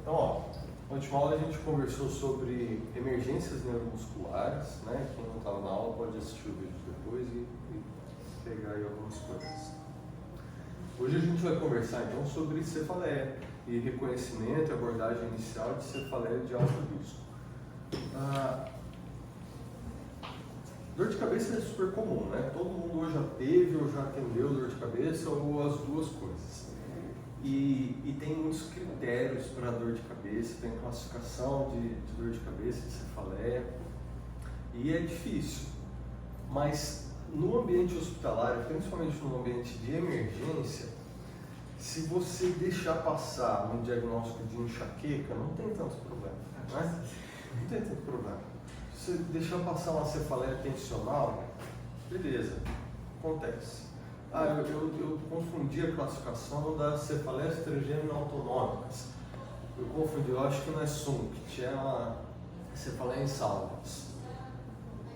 Então, ó, na última aula a gente conversou sobre emergências neuromusculares, né? Quem não estava na aula pode assistir o vídeo depois e pegar aí algumas coisas. Hoje a gente vai conversar então sobre cefaleia e reconhecimento e abordagem inicial de cefaleia de alto risco. Dor de cabeça é super comum, né? Todo mundo hoje já teve ou já atendeu dor de cabeça ou as duas coisas. E tem muitos critérios para dor de cabeça, tem classificação de dor de cabeça, de cefaleia, e é difícil. Mas no ambiente hospitalar, principalmente no ambiente de emergência, se você deixar passar um diagnóstico de enxaqueca, não tem tanto problema, né? Não tem tanto problema. Se você deixar passar uma cefaleia tensional, beleza, acontece. Eu confundi a classificação das cefaleias trigêmino-autonômicas. Eu confundi, eu acho que não é SUNCT, é uma cefaleia em salvos.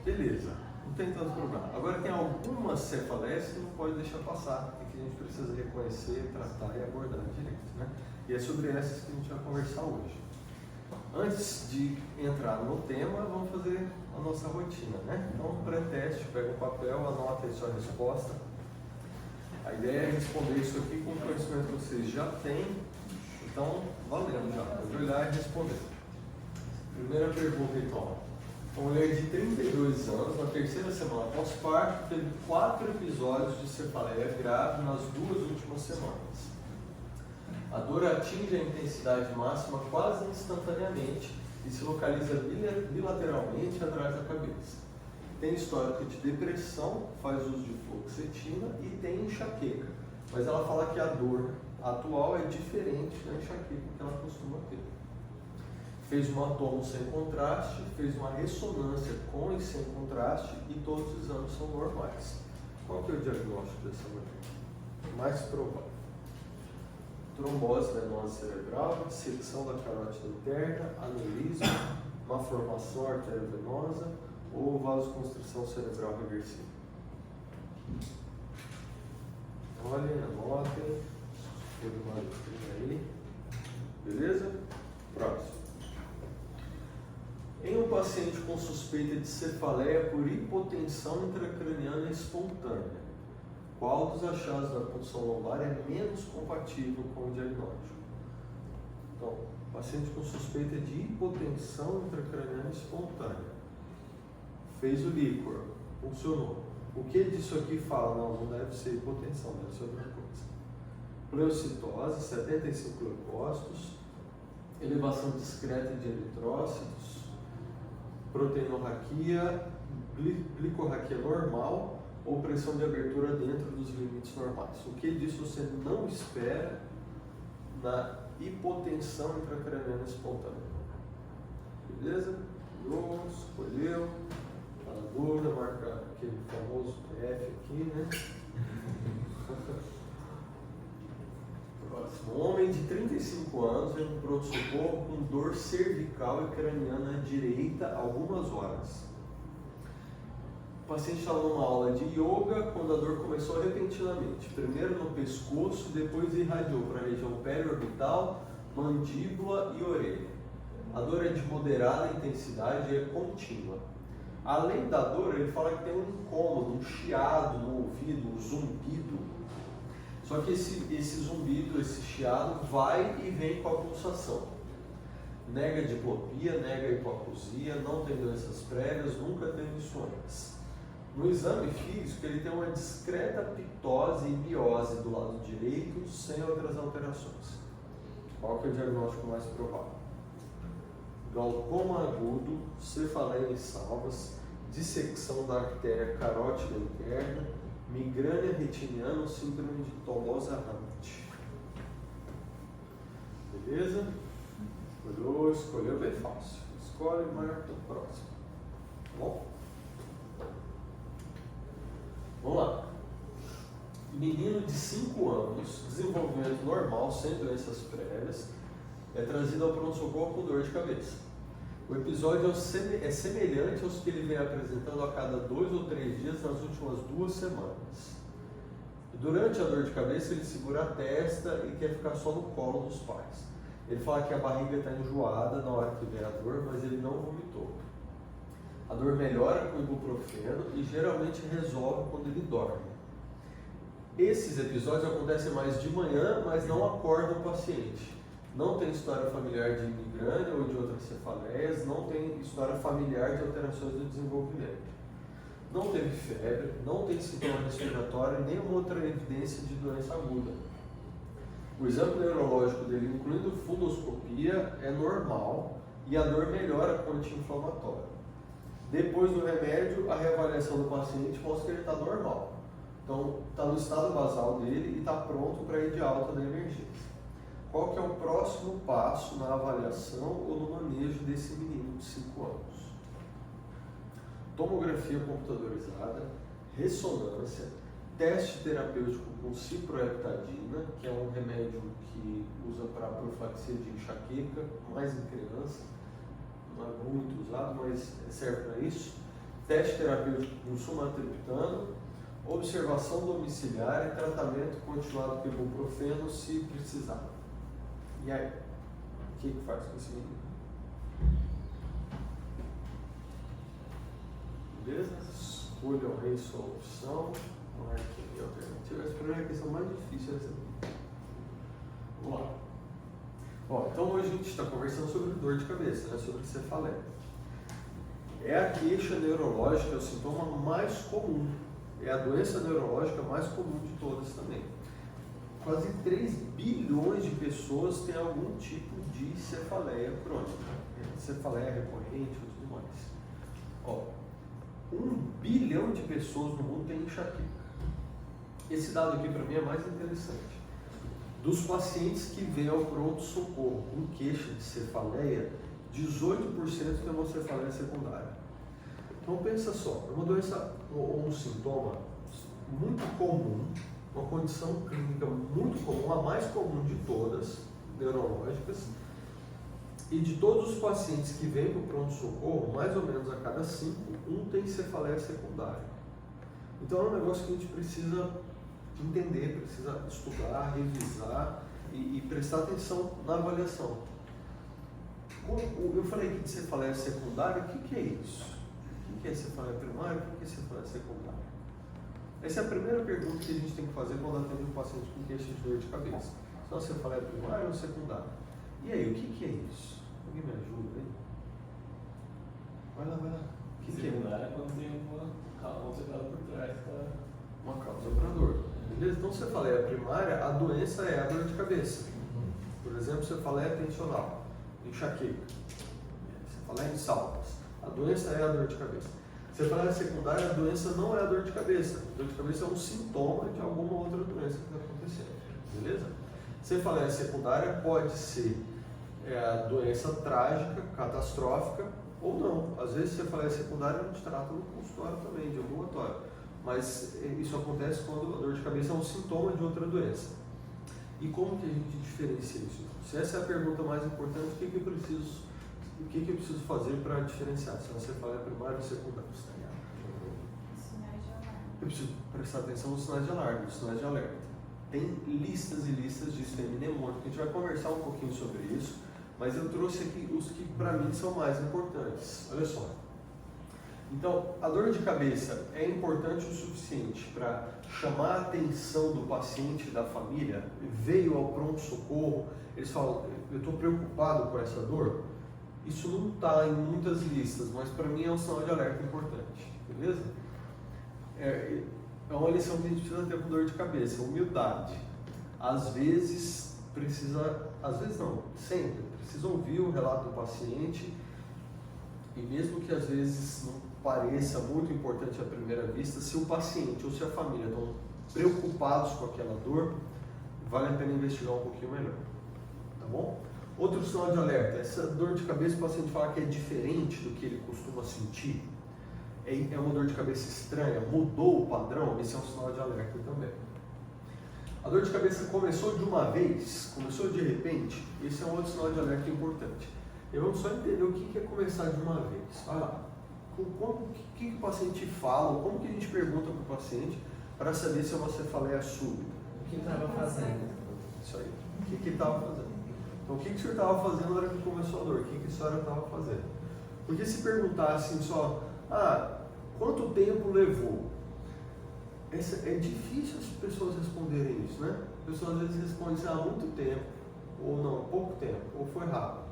Beleza, não tem tanto problema. Agora tem algumas cefaleias que não pode deixar passar e que a gente precisa reconhecer, tratar e abordar direito, né? E é sobre essas que a gente vai conversar hoje. Antes de entrar no tema, vamos fazer a nossa rotina, né? Então, pré-teste, pega um papel, anota aí sua resposta. A ideia é responder isso aqui com o conhecimento que vocês já têm, então valendo já, pode olhar e responder. Primeira pergunta então. Uma mulher de 32 anos, na terceira semana pós-parto, teve 4 episódios de cefaleia grave nas 2 últimas semanas. A dor atinge a intensidade máxima quase instantaneamente e se localiza bilateralmente atrás da cabeça. Tem histórico de depressão, faz uso de fluoxetina e tem enxaqueca. Mas ela fala que a dor atual é diferente da enxaqueca que ela costuma ter. Fez uma tomo sem contraste, fez uma ressonância com e sem contraste e todos os exames são normais. Qual que é o diagnóstico dessa mulher? Mais provável. Trombose venosa cerebral, dissecção da carótida interna, aneurisma, má formação arteriovenosa ou vasoconstrição cerebral reversível. Olhem, anotem, aí. Beleza? Próximo. Em um paciente com suspeita de cefaleia por hipotensão intracraniana espontânea, qual dos achados da punção lombar é menos compatível com o diagnóstico? Então, paciente com suspeita de hipotensão intracraniana espontânea. Fez o líquor, funcionou. O que disso aqui fala? Não deve ser hipotensão, deve ser outra coisa. Pleocitose, 75 leucócitos, elevação discreta de eritrócitos, proteinorraquia, glicorraquia normal ou pressão de abertura dentro dos limites normais. O que disso você não espera na hipotensão intracraniana espontânea? Beleza? Escolheu. A dúvida, marca aquele famoso PF aqui, né? Próximo. Um homem de 35 anos vem no pronto-socorro com dor cervical e craniana direita algumas horas. O paciente estava numa aula de yoga quando a dor começou repentinamente. Primeiro no pescoço, depois irradiou para a região periorbital, mandíbula e orelha. A dor é de moderada intensidade e é contínua. Além da dor, ele fala que tem um incômodo, um chiado no ouvido, um zumbido. Só que esse zumbido, esse chiado, vai e vem com a pulsação. Nega diplopia, nega hipoacusia, não tem doenças prévias, nunca teve isso antes. No exame físico, ele tem uma discreta pictose e biose do lado direito, sem outras alterações. Qual que é o diagnóstico mais provável? Glaucoma agudo, cefaleia em salvas, dissecção da artéria carótida interna, migrânia retiniana ou síndrome de Tolosa-Hunt. Beleza? Escolheu bem fácil. Escolhe e marca o próximo. Tá bom? Vamos lá. Menino de 5 anos, desenvolvimento normal, sem doenças prévias, é trazido ao pronto-socorro com dor de cabeça. O episódio é semelhante aos que ele vem apresentando a cada 2 ou 3 dias nas últimas 2 semanas. Durante a dor de cabeça, ele segura a testa e quer ficar só no colo dos pais. Ele fala que a barriga está enjoada na hora que vem a dor, mas ele não vomitou. A dor melhora com ibuprofeno e geralmente resolve quando ele dorme. Esses episódios acontecem mais de manhã, mas não acordam o paciente. Não tem história familiar de migrânia ou de outras cefaleias, não tem história familiar de alterações do desenvolvimento. Não teve febre, não tem sintoma respiratório, nenhuma outra evidência de doença aguda. O exame neurológico dele, incluindo fundoscopia, é normal e a dor melhora com anti-inflamatório. Depois do remédio, a reavaliação do paciente mostra que ele está normal. Então, está no estado basal dele e está pronto para ir de alta da emergência. Qual que é o próximo passo na avaliação ou no manejo desse menino de 5 anos? Tomografia computadorizada, ressonância, teste terapêutico com ciproheptadina, que é um remédio que usa para profilaxia de enxaqueca, mais em criança, não é muito usado, mas serve para isso. Teste terapêutico com sumatriptano, observação domiciliar e tratamento continuado com ibuprofeno se precisar. E aí, o que faz com esse menino? Beleza? Escolham aí sua opção. Marquem alternativa. Essa primeira questão mais difícil é essa aqui. Vamos lá. Bom, então hoje a gente está conversando sobre dor de cabeça, né? Sobre cefaleia. É a queixa neurológica, é o sintoma mais comum. É a doença neurológica mais comum de todas também. Quase 3 bilhões de pessoas têm algum tipo de cefaleia crônica. Cefaleia recorrente e tudo mais. Ó, 1 bilhão de pessoas no mundo têm enxaqueca. Esse dado aqui para mim é mais interessante. Dos pacientes que vêm ao pronto-socorro com queixa de cefaleia, 18% tem uma cefaleia secundária. Então pensa só, é uma doença ou um sintoma muito comum, uma condição clínica muito comum, a mais comum de todas, neurológicas, e de todos os pacientes que vêm para o pronto-socorro, mais ou menos a cada 5, um tem cefaleia secundária. Então é um negócio que a gente precisa entender, precisa estudar, revisar e prestar atenção na avaliação. Eu falei aqui de cefaleia secundária, o que é isso? O que é cefaleia primária? O que é cefaleia secundária? Essa é a primeira pergunta que a gente tem que fazer quando atende um paciente com queixa de dor de cabeça. Se é cefaleia primária ou secundária? E aí, o que é isso? Alguém me ajuda aí? Vai lá. O que é? Secundária é quando tem uma causa por trás, tá? Uma causa para dor. Beleza? Então, cefaleia primária, a doença é a dor de cabeça. Por exemplo, cefaleia tensional, enxaqueca, cefaleia em salpas. A doença é a dor de cabeça. Cefaleia secundária, a doença não é a dor de cabeça. A dor de cabeça é um sintoma de alguma outra doença que está acontecendo. Beleza? Cefaleia secundária pode ser a doença trágica, catastrófica, ou não. Às vezes, cefaleia secundária a gente trata no consultório também, de ambulatório. Mas isso acontece quando a dor de cabeça é um sintoma de outra doença. E como que a gente diferencia isso? Se essa é a pergunta mais importante, o que eu preciso fazer para diferenciar se você fala primária ou secundária? Sinais de alarme. Eu preciso prestar atenção nos sinais de alarme, nos sinais de alerta. Tem listas e listas disso, tem mnemônico, a gente vai conversar um pouquinho sobre isso, mas eu trouxe aqui os que para mim são mais importantes. Olha só. Então, a dor de cabeça é importante o suficiente para chamar a atenção do paciente e da família? Veio ao pronto-socorro, eles falam, eu estou preocupado com essa dor? Isso não está em muitas listas, mas para mim é um sinal de alerta importante, beleza? É uma lição que a gente precisa ter com dor de cabeça, humildade. Às vezes não, sempre, precisa ouvir o relato do paciente e mesmo que às vezes não pareça muito importante à primeira vista, se o paciente ou se a família estão preocupados com aquela dor, vale a pena investigar um pouquinho melhor, tá bom? Outro sinal de alerta, essa dor de cabeça o paciente fala que é diferente do que ele costuma sentir, é uma dor de cabeça estranha, mudou o padrão, esse é um sinal de alerta também. A dor de cabeça começou de uma vez, começou de repente, esse é um outro sinal de alerta importante. E vamos só entender o que é começar de uma vez. Vai lá. O que o paciente fala, ou como que a gente pergunta para o paciente para saber se é uma cefaleia súbita? O que estava fazendo? Isso aí. O que ele estava fazendo? Então, o que o senhor estava fazendo na hora que começou a dor? O que a senhora estava fazendo? Porque se perguntar assim só, quanto tempo levou? É difícil as pessoas responderem isso, né? As pessoas às vezes respondem assim, há muito tempo, ou não, pouco tempo, ou foi rápido.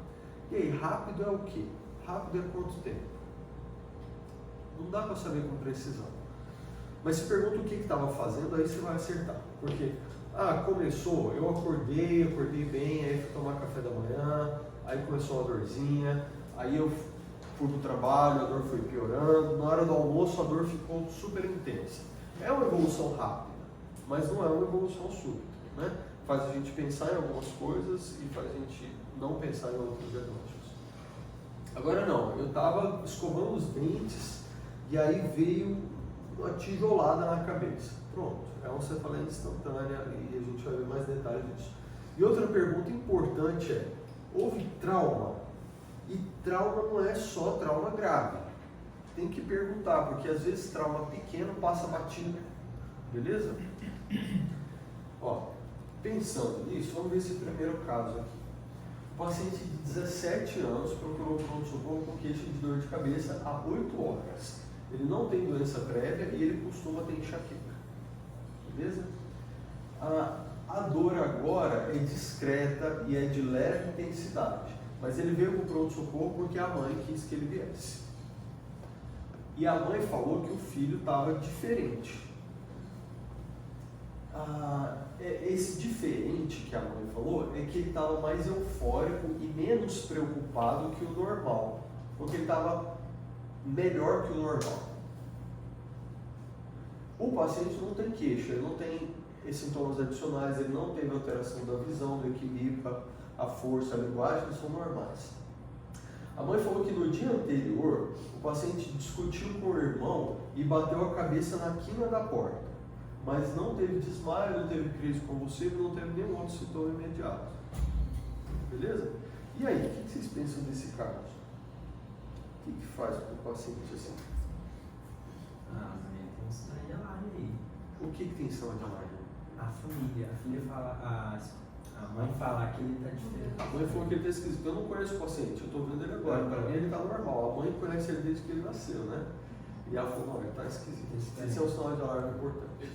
E aí, rápido é o quê? Rápido é quanto tempo? Não dá para saber com precisão. Mas se pergunta o que estava fazendo, aí você vai acertar. Porque, começou, eu acordei bem, aí fui tomar café da manhã, aí começou uma dorzinha, aí eu fui pro trabalho, a dor foi piorando, na hora do almoço a dor ficou super intensa. É uma evolução rápida, mas não é uma evolução súbita, né? Faz a gente pensar em algumas coisas e faz a gente não pensar em outros diagnósticos. Agora não, eu estava escovando os dentes e aí veio uma tijolada na cabeça. Pronto, é uma cefaleia instantânea e a gente vai ver mais detalhes disso. E outra pergunta importante é, houve trauma? E trauma não é só trauma grave. Tem que perguntar, porque às vezes trauma pequeno passa batido. Beleza? Pensando nisso, vamos ver esse primeiro caso aqui. O paciente de 17 anos procurou o pronto-socorro com queixa de dor de cabeça há 8 horas. Ele não tem doença prévia e ele costuma ter enxaqueca. Beleza? A dor agora é discreta e é de leve intensidade. Mas ele veio para o pronto-socorro porque a mãe quis que ele viesse. E a mãe falou que o filho estava diferente. Esse diferente que a mãe falou é que ele estava mais eufórico e menos preocupado que o normal. Porque ele estava melhor que o normal. O paciente não tem queixa, ele não tem sintomas adicionais, ele não teve alteração da visão, do equilíbrio, a força, a linguagem, eles são normais. A mãe falou que no dia anterior, o paciente discutiu com o irmão e bateu a cabeça na quina da porta, mas não teve desmaio, não teve crise convulsiva, não teve nenhum outro sintoma imediato. Beleza? E aí, o que vocês pensam desse caso? O que faz com o paciente assim? Tem um sinal de alarme aí. O que tem sinal de alarme? A filha fala, a mãe fala que ele está diferente. A mãe falou que ele está esquisito. Eu não conheço o paciente, eu estou vendo ele agora. Para mim ele está normal. A mãe conhece ele desde que ele nasceu, né? E ela falou, não, ele está esquisito. Esse é um sinal de alarme importante.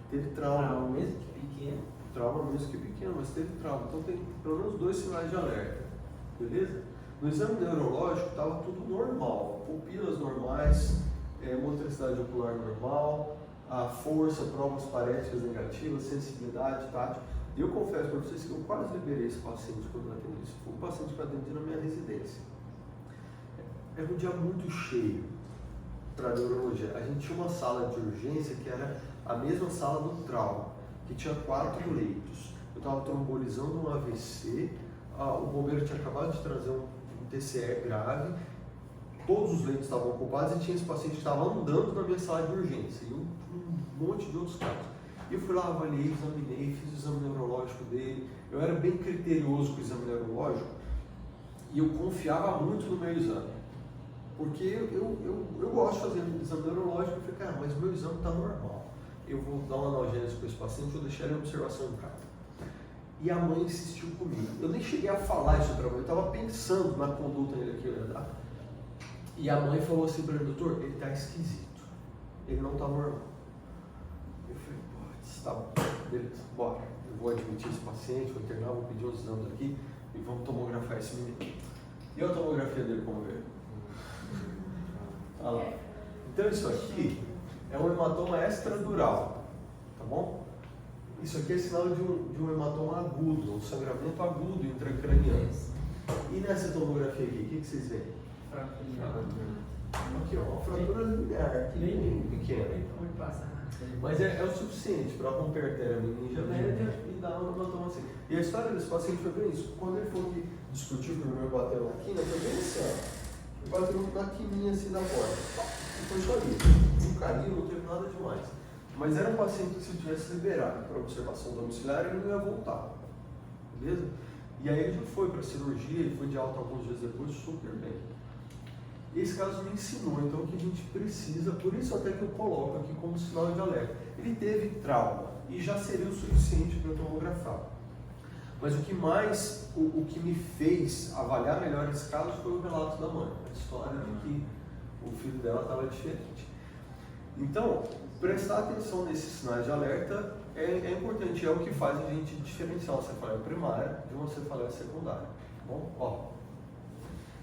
Teve trauma. Mesmo que pequeno. Trauma mesmo que pequeno, mas teve trauma. Então tem pelo menos 2 sinais de alerta. Beleza? No exame neurológico estava tudo normal. Pupilas normais, motricidade ocular normal, a força, provas paréticas negativas, sensibilidade, tátil. E eu confesso para vocês que eu quase liberei esse paciente quando eu atendi isso. Foi um paciente que eu atendi na minha residência. Era um dia muito cheio para neurologia. A gente tinha uma sala de urgência que era a mesma sala do trauma, que tinha 4 leitos. Eu estava trombolizando um AVC, o bombeiro tinha acabado de trazer um TCE grave, todos os leitos estavam ocupados e tinha esse paciente que estava andando na minha sala de urgência e um monte de outros casos. E eu fui lá, avaliei, examinei, fiz o exame neurológico dele. Eu era bem criterioso com o exame neurológico e eu confiava muito no meu exame. Porque eu gosto de fazer exame neurológico. Eu falei, cara, mas o meu exame está normal. Eu vou dar uma analgésico para esse paciente, vou deixar ele em observação em casa. E a mãe insistiu comigo. Eu nem cheguei a falar isso para a mãe, eu estava pensando na conduta dele que eu ia dar. E a mãe falou assim para ele, doutor, ele está esquisito. Ele não está normal. Eu falei, tá bom, beleza, bora. Eu vou admitir esse paciente, vou internar, vou pedir uns exames aqui e vamos tomografar esse menino. E a tomografia dele, como ver? Olha lá. Então isso aqui é um hematoma extradural, tá bom? Isso aqui é sinal de um hematoma agudo, um sangramento agudo intracraniano. E nessa tomografia aqui, o que vocês veem? Aqui, ó, uma fratura linear, bem pequena. Mas é o suficiente para romper a artéria meningia média e dar uma hematoma assim. E a história desse paciente foi bem isso. Quando ele foi que discutiu que o meu bateu na quina, foi bem assim, ó. Ele bateu na quininha assim da porta. E foi só isso. Não caiu, não teve nada demais. Mas era um paciente que se tivesse liberado para observação domiciliar, ele não ia voltar. Beleza? E aí ele já foi para a cirurgia, ele foi de alta alguns dias depois, super bem. Esse caso me ensinou, então, o que a gente precisa, por isso até que eu coloco aqui como sinal de alerta. Ele teve trauma e já seria o suficiente para tomografar. Mas o que me fez avaliar melhor esse caso foi o relato da mãe, a história de que o filho dela estava diferente. Então, prestar atenção nesses sinais de alerta é importante, é o que faz a gente diferenciar uma cefaleia primária de uma cefaleia secundária. Tá bom? Ó,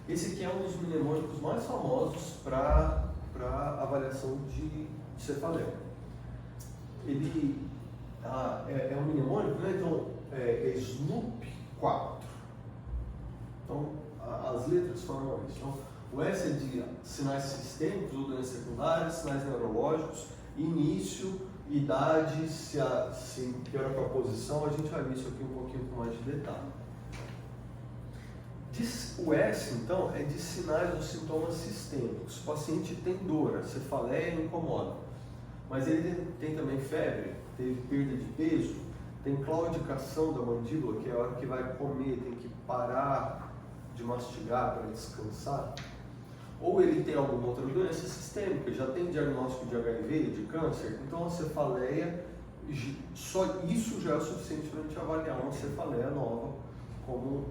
esse aqui é um dos mnemônicos mais famosos para avaliação de cefaleia. Ele é um mnemônico, né? Então, é SNOOP 4. Então, as letras formam isso. Então, o S é de sinais sistêmicos ou doenças secundárias, sinais neurológicos, início, idade, se piora com a posição, a gente vai ver isso aqui um pouquinho com mais de detalhe. O S, então, é de sinais ou sintomas sistêmicos. O paciente tem dor, a cefaleia incomoda, mas ele tem também febre, teve perda de peso, tem claudicação da mandíbula, que é a hora que vai comer, tem que parar de mastigar para descansar. Ou ele tem alguma outra doença sistêmica, já tem diagnóstico de HIV, de câncer, então a cefaleia, só isso já é o suficiente para a gente avaliar uma cefaleia nova como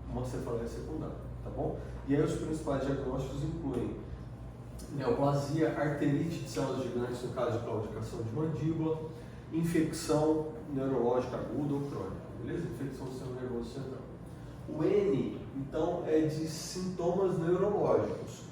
uma cefaleia secundária, tá bom? E aí os principais diagnósticos incluem neoplasia, arterite de células gigantes no caso de claudicação de mandíbula, infecção neurológica aguda ou crônica, beleza? Infecção do sistema nervoso central. O N, então, é de sintomas neurológicos.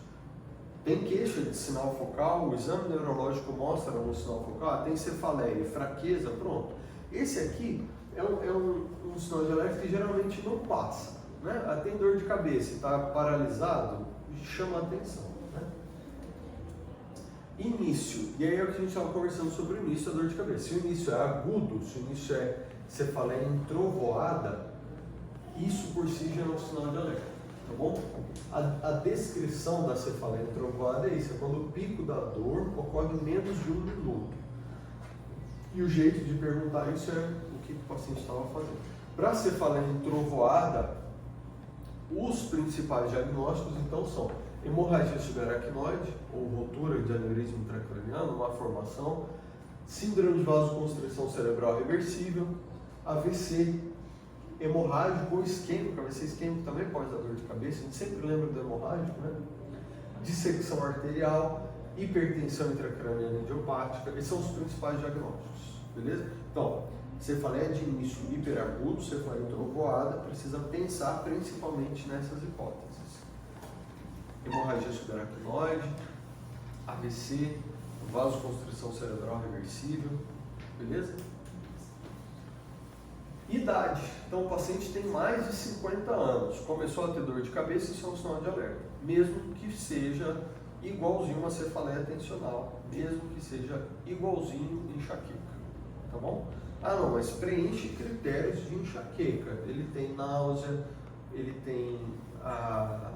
Tem queixa de sinal focal, o exame neurológico mostra algum sinal focal, tem cefaleia, fraqueza, pronto. Esse aqui é um sinal de alerta que geralmente não passa, né? Tem dor de cabeça, está paralisado, chama a atenção, né? Início, e aí é o que a gente estava conversando sobre o início da dor de cabeça. Se o início é agudo, se o início é cefaleia entrovoada, isso por si já é um sinal de alerta, tá bom? A descrição da cefaleia entrovoada é isso, é quando o pico da dor ocorre em menos de 1 minuto. E o jeito de perguntar isso é o que o paciente estava fazendo. Para a cefaleia entrovoada, os principais diagnósticos então são hemorragia subaracnoide ou rotura de aneurisma intracraniano, uma formação, síndrome de vasoconstrição cerebral reversível, AVC, hemorrágico ou isquêmico, AVC isquêmico também pode dar dor de cabeça, a gente sempre lembra do hemorrágico, né? Dissecção arterial, hipertensão intracraniana idiopática, esses são os principais diagnósticos, beleza? Então, cefaleia de início hiperagudo, cefaleia entrovoada, precisa pensar principalmente nessas hipóteses. Hemorragia subaracnoide, AVC, vasoconstrição cerebral reversível, beleza? Idade. Então o paciente tem mais de 50 anos, começou a ter dor de cabeça, isso é um sinal de alerta. Mesmo que seja igualzinho uma cefaleia tensional, mesmo que seja igualzinho enxaqueca, tá bom? Ah não, mas preenche critérios de enxaqueca. Ele tem náusea, ele tem a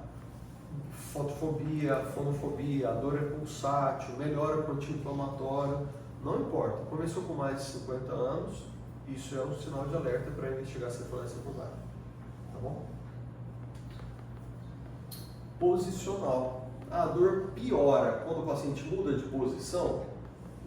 fotofobia, fonofobia, a dor é pulsátil, melhora com anti-inflamatório, não importa. Começou com mais de 50 anos, isso é um sinal de alerta para investigar cefaleia secundária, tá bom? Posicional. A dor piora quando o paciente muda de posição,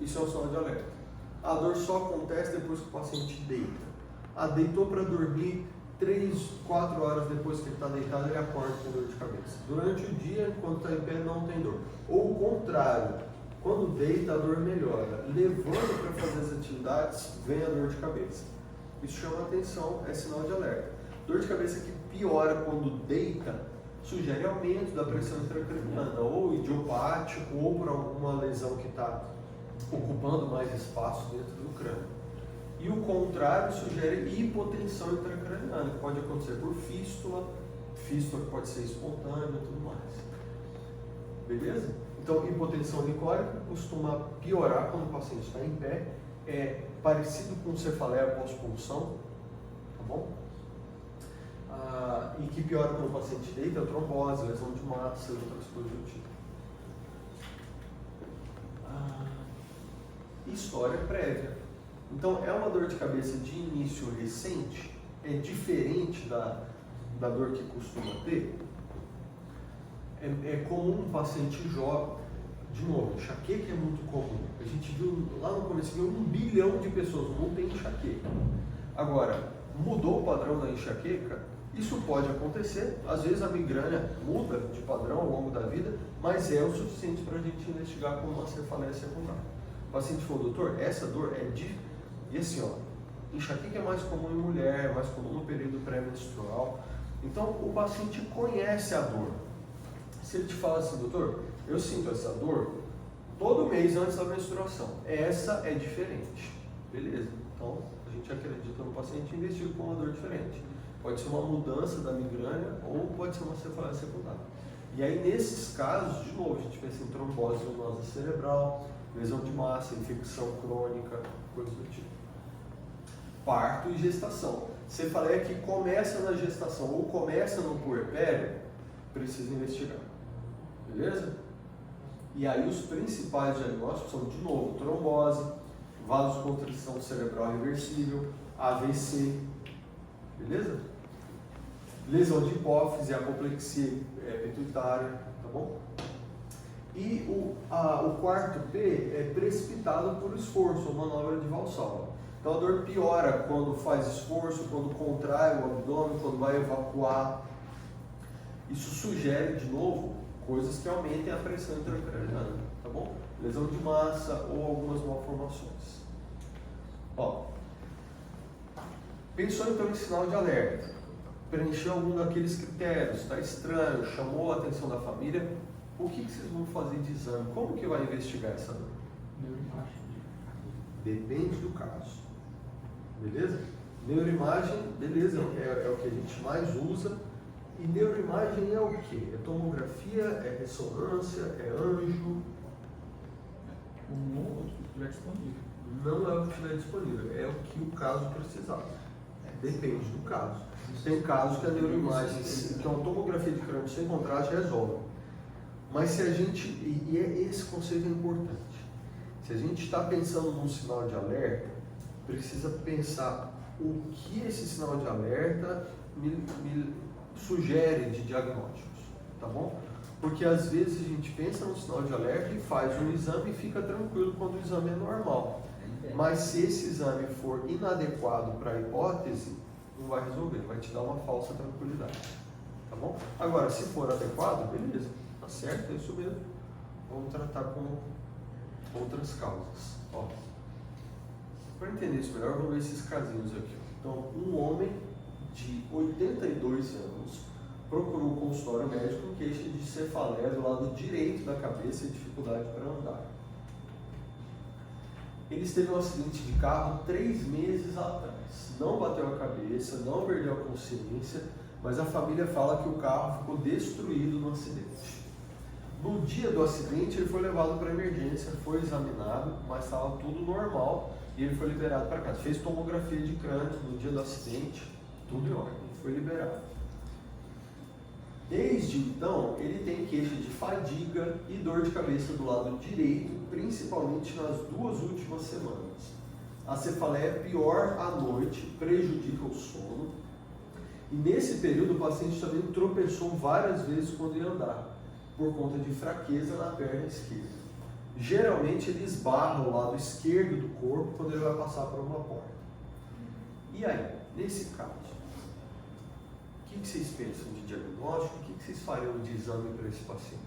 isso é um sinal de alerta. A dor só acontece depois que o paciente deita. Deitou para dormir, 3, 4 horas depois que ele está deitado, ele acorda com dor de cabeça. Durante o dia, enquanto está em pé, não tem dor. Ou o contrário, quando deita, a dor melhora. Levando para fazer as atividades, vem a dor de cabeça. Isso chama atenção, é sinal de alerta. Dor de cabeça que piora quando deita, sugere aumento da pressão intracraniana, ou idiopático, ou por alguma lesão que está ocupando mais espaço dentro do crânio. E o contrário sugere hipotensão intracraniana, que pode acontecer por fístula que pode ser espontânea e tudo mais. Beleza? Então, hipotensão licórica costuma piorar quando o paciente está em pé, é parecido com cefaleia pós-punção, tá bom? E que piora quando o paciente deita, trombose, lesão de massa e outras coisas do tipo. História prévia. Então, é uma dor de cabeça de início recente, é diferente da dor que costuma ter. É comum um paciente jovem, de novo, enxaqueca é muito comum. A gente viu lá no começo, 1 bilhão de pessoas no mundo tem enxaqueca. Agora, Mudou o padrão da enxaqueca? Isso pode acontecer, às vezes a migrânia muda de padrão ao longo da vida, mas é o suficiente para a gente investigar como uma cefaleia secundária. O paciente falou, doutor, essa dor é de... E assim, ó, enxaqueca é mais comum em mulher, é mais comum no período pré-menstrual. Então, o paciente conhece a dor. Se ele te fala assim, doutor, eu sinto essa dor todo mês antes da menstruação, essa é diferente. Beleza, então a gente acredita no paciente e investiga com uma dor diferente. Pode ser uma mudança da migrânia ou pode ser uma cefaleia secundária. E aí, nesses casos, de novo, a gente pensa em trombose venosa cerebral, lesão de massa, infecção crônica, coisas do tipo. Parto e gestação. Cefaleia que começa na gestação ou começa no puerpério, precisa investigar. Beleza? E aí os principais diagnósticos são, de novo, trombose, vasoconstrição cerebral reversível, AVC, beleza? Lesão de hipófise, apoplexia pituitária, tá bom? E o quarto P é precipitado por esforço, ou manobra de Valsalva. Então a dor piora quando faz esforço, quando contrai o abdômen, quando vai evacuar. Isso sugere, de novo, coisas que aumentem a pressão intracraniana, tá bom? Lesão de massa ou algumas malformações. Ó, pensou então em sinal de alerta, preencheu algum daqueles critérios, está estranho, chamou a atenção da família, o que vocês vão fazer de exame? Como que vai investigar essa dor? Depende do caso, beleza? Neuroimagem, beleza, é o que a gente mais usa. E neuroimagem é o quê? É tomografia, é ressonância, é anjo? O que estiver disponível. Não é o que estiver disponível, é o que o caso precisar. Depende do caso. Tem casos que a neuroimagem, então a tomografia de crânio sem contraste resolve. Mas se a gente, esse conceito é importante, se a gente está pensando num sinal de alerta, precisa pensar o que esse sinal de alerta me sugere de diagnósticos, tá bom? Porque às vezes a gente pensa no sinal de alerta e faz um exame e fica tranquilo quando o exame é normal. Mas se esse exame for inadequado para a hipótese, não vai resolver, vai te dar uma falsa tranquilidade, tá bom? Agora, se for adequado, beleza, tá certo, é isso mesmo. Vamos tratar com outras causas. Ó, para entender isso melhor, vamos ver esses casinhos aqui. Então, um homem de 82 anos procurou um consultório médico com queixa de cefaleia do lado direito da cabeça e dificuldade para andar. Ele teve um acidente de carro 3 meses atrás. Não bateu a cabeça, não perdeu a consciência, mas a família fala que o carro ficou destruído no acidente. No dia do acidente, ele foi levado para a emergência, foi examinado, mas estava tudo normal e ele foi liberado para casa. Fez tomografia de crânio no dia do acidente, tudo em ordem, foi liberado. Desde então, ele tem queixa de fadiga e dor de cabeça do lado direito, principalmente nas 2 últimas semanas. A cefaleia é pior à noite, prejudica o sono. E nesse período, o paciente também tropeçou várias vezes quando ia andar, por conta de fraqueza na perna esquerda. Geralmente, ele esbarra o lado esquerdo do corpo quando ele vai passar por uma porta. E aí, nesse caso, o que vocês pensam de diagnóstico? O que vocês fariam de exame para esse paciente?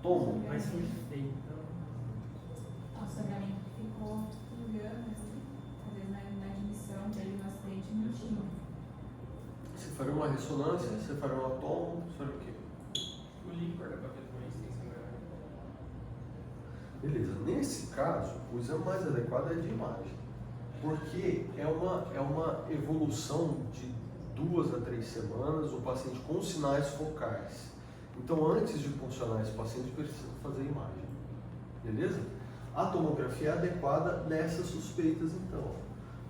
Tomo. Mas foi feito. O sangramento ficou pingando, assim, às vezes na admissão dele no acidente não tinha. Você faria uma ressonância? Você faria um tomo? Você faria o quê? O líquor da cabeça também tem sangramento. Beleza. Nesse caso, o exame mais adequado é de imagem. Porque é uma evolução de 2 a 3 semanas, o paciente com sinais focais. Então, antes de funcionar esse paciente, precisa fazer imagem. Beleza? A tomografia é adequada nessas suspeitas, então.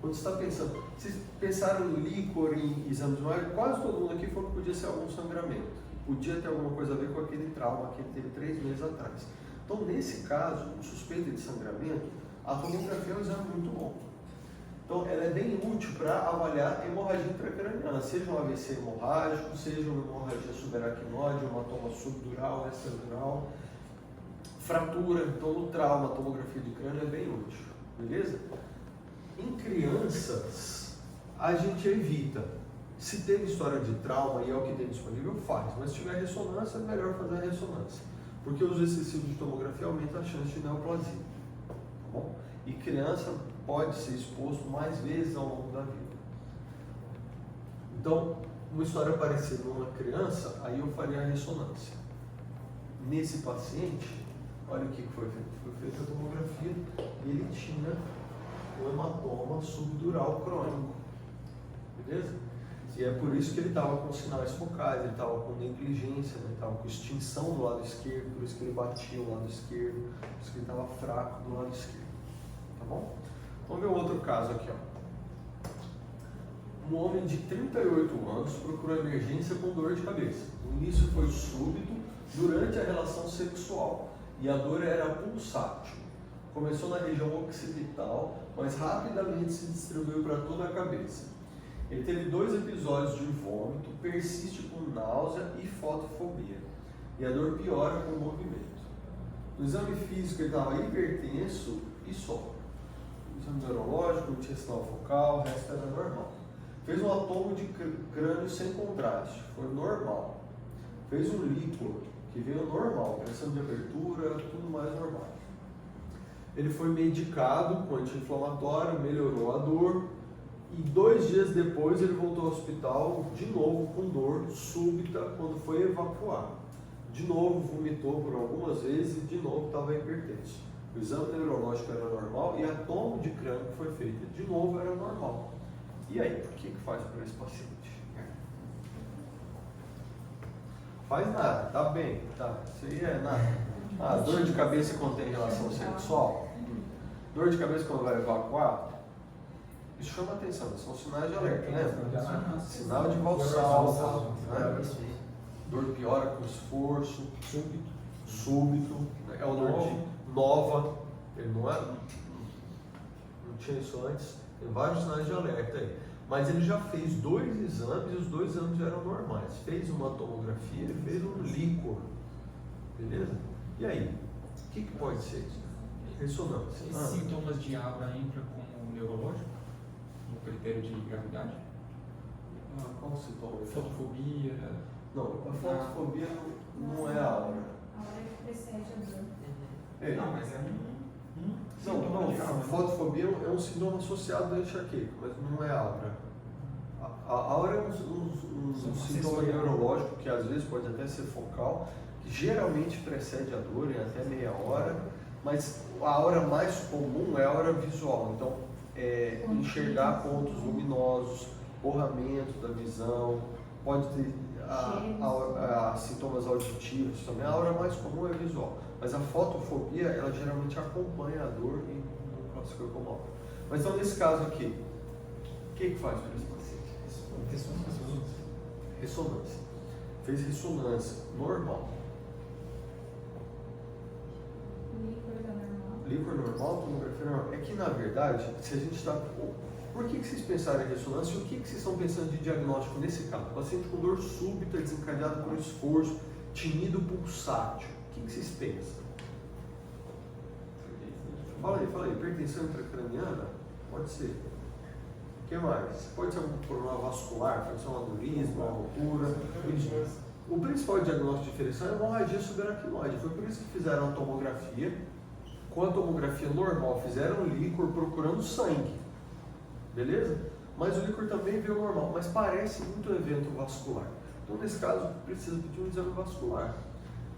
Quando você está pensando, vocês pensaram em líquor, em exames de imagem, quase todo mundo aqui falou que podia ser algum sangramento. Podia ter alguma coisa a ver com aquele trauma que ele teve 3 meses atrás. Então, nesse caso, o suspeito de sangramento, a tomografia é um exame muito bom. Então, ela é bem útil para avaliar a hemorragia intracraniana, seja um AVC hemorrágico, seja uma hemorragia subaracnoide, uma toma subdural, extradural, fratura. Então, no trauma, a tomografia de crânio é bem útil. beleza? Em crianças, a gente evita. Se teve história de trauma e é o que tem disponível, faz. Mas se tiver ressonância, é melhor fazer a ressonância. Porque o uso excessivo de tomografia aumenta a chance de neoplasia. Tá bom? E criança pode ser exposto mais vezes ao longo da vida. Então, uma história parecida numa criança, aí eu faria a ressonância. Nesse paciente, olha o que foi feito. Foi feita a tomografia e ele tinha um hematoma subdural crônico. Beleza? E é por isso que ele estava com sinais focais, ele estava com negligência, né? Ele estava com extinção do lado esquerdo, por isso que ele batia o lado esquerdo, por isso que ele estava fraco do lado esquerdo. Tá bom? Vamos ver um outro caso aqui, ó. Um homem de 38 anos procurou emergência com dor de cabeça. O início foi súbito durante a relação sexual e a dor era pulsátil. Começou na região occipital, mas rapidamente se distribuiu para toda a cabeça. Ele teve 2 episódios de vômito, persiste com náusea e fotofobia. E a dor piora com o movimento. No exame físico ele estava hipertenso e só. No exame neurológico não tinha sinal focal, o resto era normal. Fez um atomo de crânio sem contraste, foi normal. Fez um líquor, que veio normal, pressão de abertura, tudo mais normal. Ele foi medicado com anti-inflamatório, melhorou a dor. E 2 dias depois ele voltou ao hospital de novo com dor súbita quando foi evacuar. De novo vomitou por algumas vezes e de novo estava hipertenso. O exame neurológico era normal e a tomo de crânio que foi feita de novo era normal. E aí, o que faz para esse paciente? Faz nada, tá bem, tá? Isso aí é nada. Ah, dor de cabeça quando tem relação sexual? Dor de cabeça quando vai evacuar? Isso chama atenção, são sinais de alerta, né? Sinal de valsalva, né? Dor piora com esforço, súbito, é o dor de nova, ele não tinha isso antes, tem vários sinais de alerta aí. Mas ele já fez 2 exames e os 2 exames eram normais. Fez uma tomografia e fez um líquor, beleza? E aí, o que pode ser isso? Ressonância. Esses sintomas de aura entram como neurológico? No critério de gravidade? Qual o sintoma? Fotofobia? Não, a fotofobia não é a aura. A hora que precede a dor. Não, mas é Não, fotofobia é um sintoma associado à enxaqueca, mas não é aura. A aura é um sintoma neurológico que às vezes pode até ser focal, que geralmente precede a dor em até meia hora, mas a aura mais comum é a aura visual. Então, enxergar pontos luminosos, borramento da visão, pode ter sintomas auditivos também. A aura mais comum é visual, mas a fotofobia ela geralmente acompanha a dor e não classifica como aura. Mas então nesse caso aqui, o que faz para esse paciente? Ressonância. Fez ressonância normal. Líquor normal, tomografia normal. É que na verdade, se a gente está. Por que vocês pensaram em ressonância e o que vocês estão pensando de diagnóstico nesse caso? Paciente com dor súbita, desencadeado por esforço, tinido pulsátil. O que vocês pensam? Fala aí, hipertensão intracraniana? Pode ser. O que mais? Pode ser algum problema vascular, pode ser um aneurisma, uma ruptura. O principal diagnóstico diferencial é hemorragia subaracnoide. Foi por isso que fizeram a tomografia. Com a tomografia normal, fizeram um líquor procurando sangue. Beleza? Mas o líquor também veio normal, mas parece muito um evento vascular. Então, nesse caso, precisa pedir um exame vascular.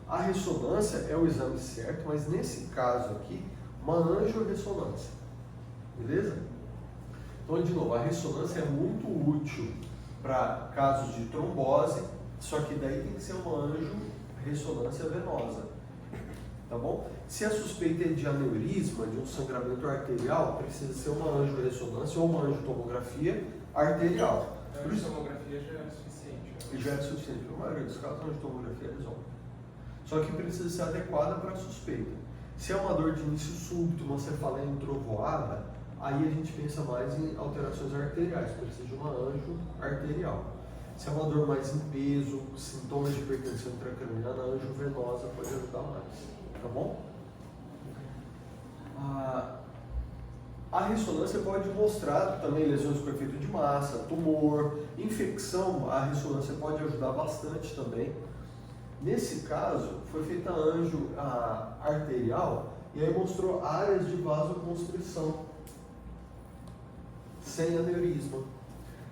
A ressonância é o exame certo, mas nesse caso aqui, uma angiorressonância. Beleza? Então, de novo, a ressonância é muito útil para casos de trombose, só que daí tem que ser uma angiorressonância venosa. Tá bom? Se a suspeita é de aneurisma, de um sangramento arterial, precisa ser uma angiorressonância ou uma angiotomografia arterial. A angiotomografia já é suficiente. Já é suficiente. Na maioria dos casos, a angiotomografia resolve. Só que precisa ser adequada para a suspeita. Se é uma dor de início súbito, uma cefaleia entrovoada, aí a gente pensa mais em alterações arteriais, precisa de uma angio arterial. Se é uma dor mais em peso, sintomas de hipertensão intracraniana, a angiovenosa pode ajudar mais. Tá bom? A ressonância pode mostrar também lesões com efeito de massa, tumor, infecção. A ressonância pode ajudar bastante também. Nesse caso, foi feita anjo arterial e aí mostrou áreas de vasoconstrição sem aneurisma.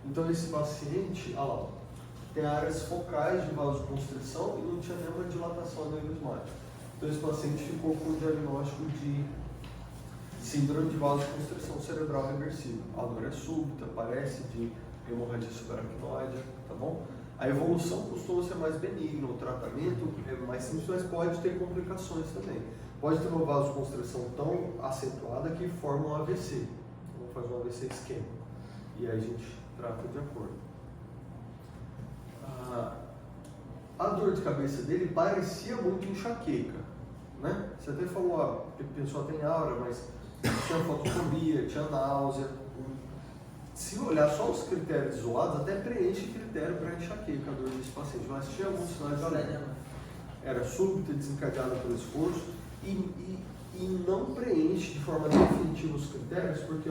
Então esse paciente, olha lá, tem áreas focais de vasoconstrição e não tinha nenhuma dilatação aneurismática. Então esse paciente ficou com o diagnóstico de síndrome de vasoconstrição cerebral reversível. A dor é súbita, parece de hemorragia subaracnoide, tá bom? A evolução costuma ser mais benigna, o tratamento é mais simples, mas pode ter complicações também. Pode ter uma vasoconstrição tão acentuada que forma um AVC. Vamos fazer um AVC isquêmico. E aí a gente trata de acordo. A dor de cabeça dele parecia muito enxaqueca, né? Você até falou, a pessoa tem aura, mas tinha fotofobia, tinha náusea. Se olhar só os critérios isolados, até preenche critério para enxaqueca a dor desse paciente, mas tinha alguns sinais de alerta. Era súbita, desencadeada pelo esforço e não preenche de forma definitiva os critérios, porque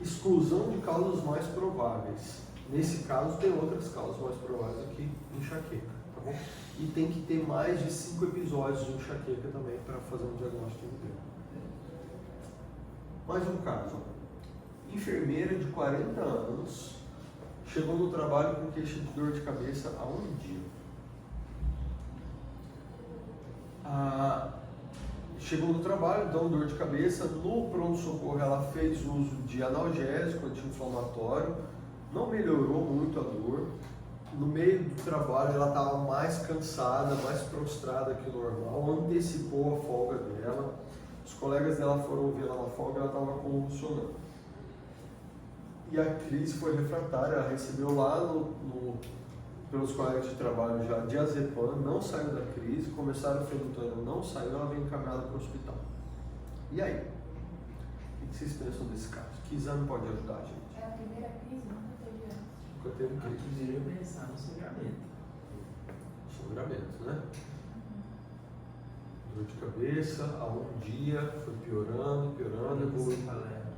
exclusão de causas mais prováveis. Nesse caso, tem outras causas mais prováveis aqui, enxaqueca, tá bom? E tem que ter mais de 5 episódios de enxaqueca também para fazer um diagnóstico inteiro. Mais um caso. Enfermeira de 40 anos chegou no trabalho com queixa de dor de cabeça há um dia. Chegou no trabalho, deu dor de cabeça. No pronto-socorro ela fez uso de analgésico, anti-inflamatório, não melhorou muito a dor. No meio do trabalho ela estava mais cansada, mais prostrada que o normal, antecipou a folga dela. Os colegas dela foram ouvir ela na folga e ela estava convulsionando. E a crise foi refratária, ela recebeu lá pelos colegas de trabalho já diazepam, não saiu da crise, começaram a fenotônia, não saiu, ela veio encaminhada para o hospital. E aí? O que vocês pensam desse caso? Que exame pode ajudar a gente? É a primeira crise, nunca teve antes. Nunca teve crise. Eu deveria pensar no sangramento. Sangramento, né? Dor de cabeça, há um dia, foi piorando, evoluiu.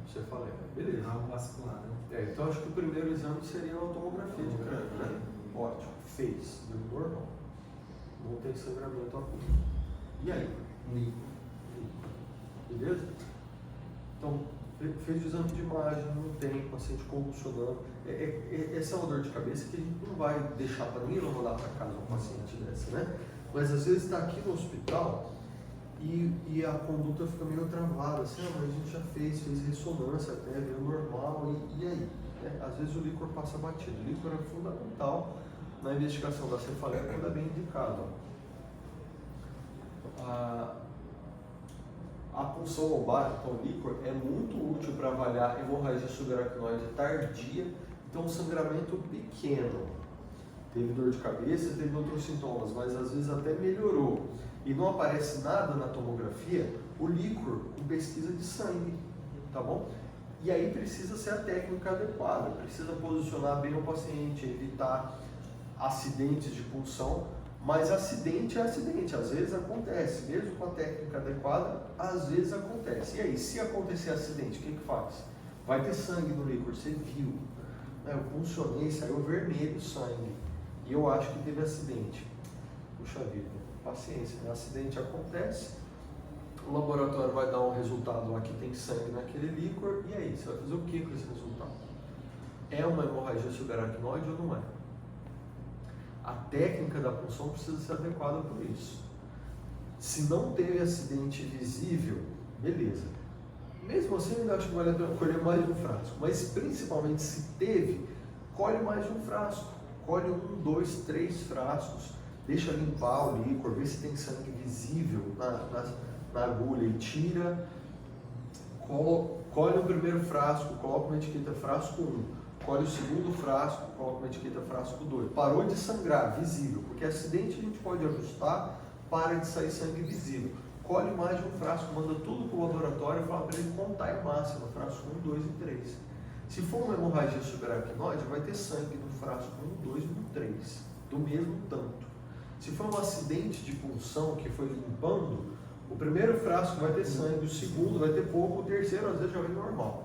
Cefaleia. Beleza. Algo vascular, né? Então acho que o primeiro exame seria a tomografia de crânio, né? Ótimo, fez, deu normal. Não tem sangramento agudo. E aí? Beleza? Então, fez o exame de imagem, não tem, paciente convulsionando. Essa é uma dor de cabeça que a gente não vai deixar para ninguém, não mandar para casa um paciente dessa, né? Mas às vezes está aqui no hospital e a conduta fica meio travada, assim, mas a gente já fez ressonância até, veio normal, e aí? Às vezes o líquor passa batido. O líquor é fundamental na investigação da cefaleia quando é bem indicado. A punção lombar, então o líquor, é muito útil para avaliar hemorragia subaracnoide tardia, então um sangramento pequeno. Teve dor de cabeça, teve outros sintomas, mas às vezes até melhorou. E não aparece nada na tomografia, o líquor com pesquisa de sangue, tá bom? E aí precisa ser a técnica adequada, precisa posicionar bem o paciente, evitar acidentes de punção, mas acidente é acidente, às vezes acontece, mesmo com a técnica adequada, às vezes acontece. E aí, se acontecer acidente, o que faz? Vai ter sangue no líquor, você viu, né? Eu puncionei, saiu vermelho o sangue, e eu acho que teve acidente. Puxa vida, paciência, né? Acidente acontece, o laboratório vai dar um resultado lá que tem sangue naquele líquor, e aí, você vai fazer o que com esse resultado? É uma hemorragia subaracnoide ou não é? A técnica da punção precisa ser adequada por isso. Se não teve acidente visível, beleza. Mesmo assim, eu ainda acho que vale a pena colher mais de um frasco, mas principalmente se teve, colhe mais de um frasco. Colhe 1, 2, 3 frascos, deixa limpar o líquor, vê se tem sangue visível na agulha e tira, colhe o primeiro frasco, coloca uma etiqueta frasco 1, colhe o segundo frasco, coloca uma etiqueta frasco 2. Parou de sangrar, visível, porque acidente a gente pode ajustar, para de sair sangue visível. Colhe mais de um frasco, manda tudo para o laboratório e fala para ele contar em máxima, frasco 1, 2 e 3. Se for uma hemorragia subaracnoide, vai ter sangue no frasco 1, 2 e no 3, do mesmo tanto. Se for um acidente de punção que foi limpando, O primeiro frasco vai ter sangue, o segundo vai ter pouco, o terceiro às vezes já vem normal.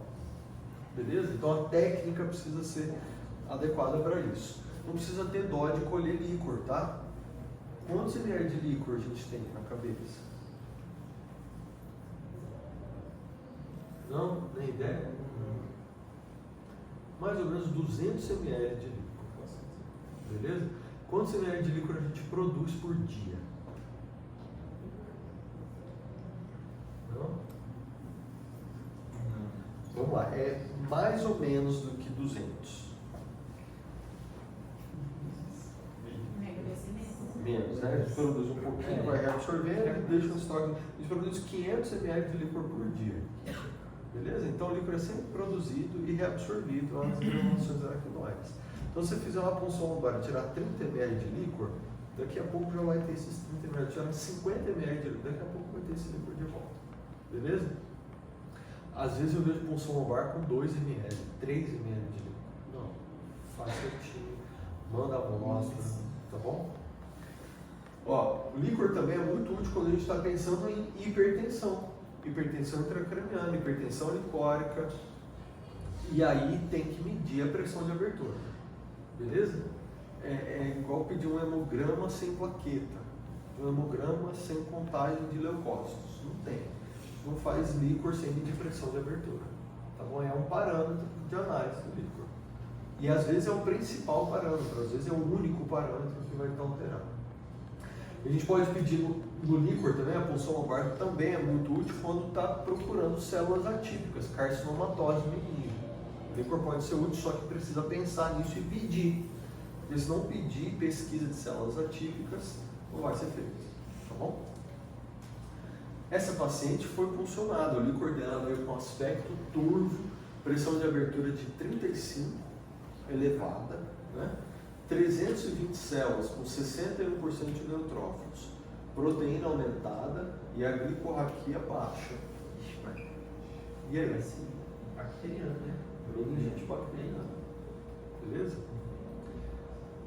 Beleza? Então a técnica precisa ser adequada para isso. Não precisa ter dó de colher líquor, tá? Quantos ml de líquor a gente tem na cabeça? Não? Nem ideia? Mais ou menos 200 ml de líquor. Beleza? Quantos ml de líquor a gente produz por dia? Não? Vamos lá, é mais ou menos do que 200. Menos, né? A gente produz um pouquinho, vai reabsorvendo e deixa no estoque. A gente produz 500 ml de líquor por dia. Beleza? Então o líquor é sempre produzido e reabsorvido nas granulações aracnoides. Então se você fizer uma punção lombar e tirar 30 ml de líquor, daqui a pouco já vai ter esses 30 ml. Tirar 50 ml de líquor, daqui a pouco vai ter esse líquor de volta. Beleza? Às vezes eu vejo punção lombar com 2 ml, 3 ml de líquor. Não, faz certinho, manda a amostra, tá bom? Ó, o líquor também é muito útil quando a gente está pensando em hipertensão. Hipertensão intracraniana, hipertensão licórica. E aí tem que medir a pressão de abertura. Beleza? É igual pedir um hemograma sem plaqueta. Um hemograma sem contagem de leucócitos. Não tem. Não faz líquor sem medir pressão de abertura. Tá bom? É um parâmetro de análise do líquor. E às vezes é o principal parâmetro, às vezes é o único parâmetro que vai estar alterado. A gente pode pedir no líquor também, a punção lombar também é muito útil quando está procurando células atípicas, carcinomatose meningite. O líquor pode ser útil, só que precisa pensar nisso e pedir. Porque se não pedir pesquisa de células atípicas, não vai ser feito. Tá bom? Essa paciente foi puncionada, o líquor dela veio com aspecto turvo, pressão de abertura de 35, elevada, né? 320 células com 61% de neutrófilos, proteína aumentada e a glicorraquia baixa. E aí? Assim, bacteriano, né? Meningite bacteriana. Beleza?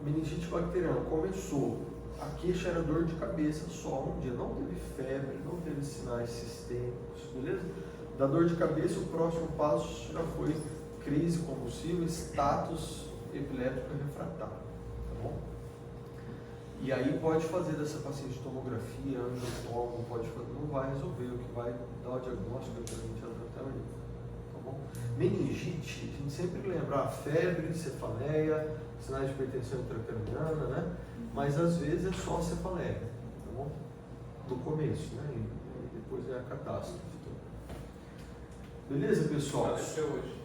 Meningite bacteriana começou. A queixa era dor de cabeça só um dia. Não teve febre, não teve sinais sistêmicos. Beleza? Da dor de cabeça, o próximo passo já foi crise convulsiva, status epilético refratário. Tá bom? E aí pode fazer dessa paciente tomografia, angiotomo, pode fazer, não vai resolver, o que vai dar o diagnóstico é diferente do tratamento. Tá bom? Meningite, a gente sempre lembra febre, cefaleia, sinais de hipertensão intracraniana, né? Mas às vezes é só cefaleia, tá bom? No começo, né? E depois é a catástrofe. Beleza, pessoal? Até hoje.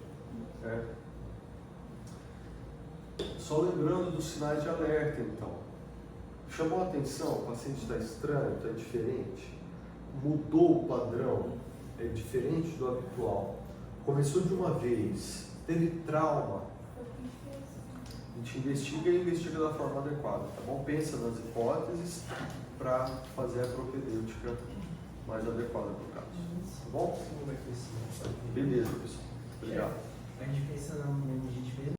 É. Só lembrando dos sinais de alerta, então. Chamou a atenção, o paciente está estranho, está diferente, mudou o padrão, é diferente do habitual, começou de uma vez, teve trauma, a gente investiga e investiga da forma adequada, tá bom? Pensa nas hipóteses para fazer a propedêutica mais adequada para o caso, tá bom? Beleza, pessoal. Obrigado. A gente pensa na meningite mesmo.